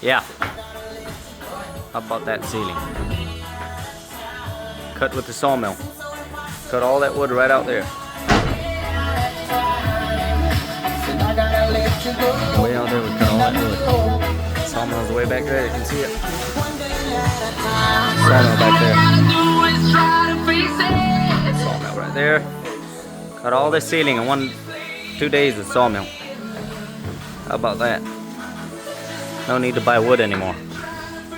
Yeah. How about that ceiling? Cut with the sawmill. Cut all that wood right out there. Way out there, we cut all that wood. Sawmill's way back there, you can see it. Sawmill back there. Sawmill right there. Cut all this ceiling in 2 days with sawmill. How about that? No need to buy wood anymore.